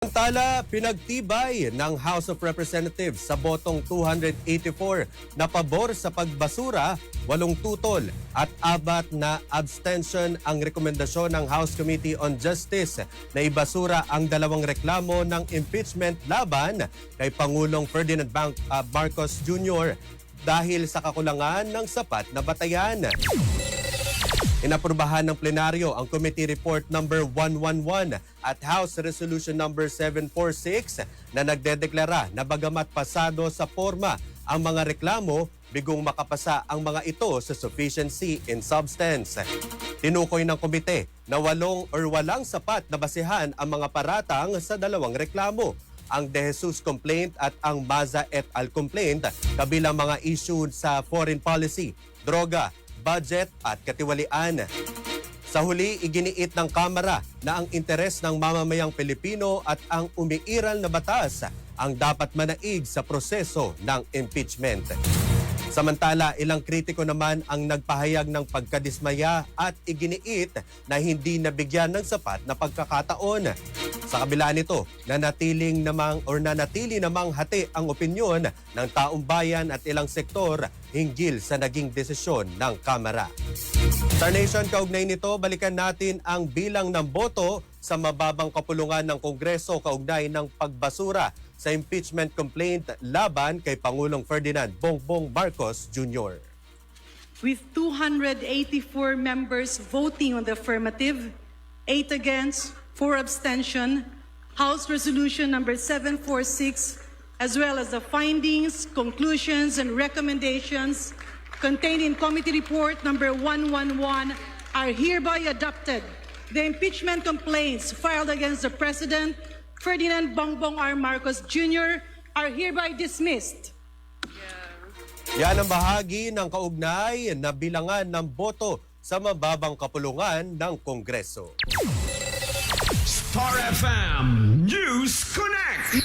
Samantala, pinagtibay ng House of Representatives sa botong 284 na pabor sa pagbasura, 8 tutol at 4 na abstention ang rekomendasyon ng House Committee on Justice na ibasura ang 2 reklamo ng impeachment laban kay Pangulong Ferdinand Marcos Jr. dahil sa kakulangan ng sapat na batayan. Inaprubahan ng plenaryo ang Committee Report number 111 at House Resolution number 746 na nagdedeklara na bagamat pasado sa forma ang mga reklamo, bigong makapasa ang mga ito sa sufficiency in substance. Tinukoy ng komite na walang sapat na basehan ang mga paratang sa 2 reklamo. Ang De Jesus complaint at ang Maza et al. Complaint kabilang mga issue sa foreign policy, droga, budget at katiwalian. Sa huli, iginiit ng Kamara na ang interes ng mamamayang Pilipino at ang umiiral na batas ang dapat manaig sa proseso ng impeachment. Samantala, ilang kritiko naman ang nagpahayag ng pagkadismaya at iginiit na hindi nabigyan ng sapat na pagkakataon. Sa kabila nito, nanatili namang hati ang opinyon ng taong bayan at ilang sektor hinggil sa naging desisyon ng Kamara. Star Nation, kaugnay nito, balikan natin ang bilang ng boto sa mababang kapulungan ng Kongreso kaugnay ng pagbasura sa impeachment complaint laban kay Pangulong Ferdinand Bongbong Marcos Jr. With 284 members voting on the affirmative, 8 against, 4 abstention, House Resolution number 746, as well as the findings, conclusions, and recommendations contained in Committee Report number 111 are hereby adopted. The impeachment complaints filed against the President, Ferdinand Bongbong R. Marcos Jr. are hereby dismissed. Yan ang bahagi ng kaugnay na bilangan ng boto sa mababang kapulungan ng Kongreso. Star FM News Connect.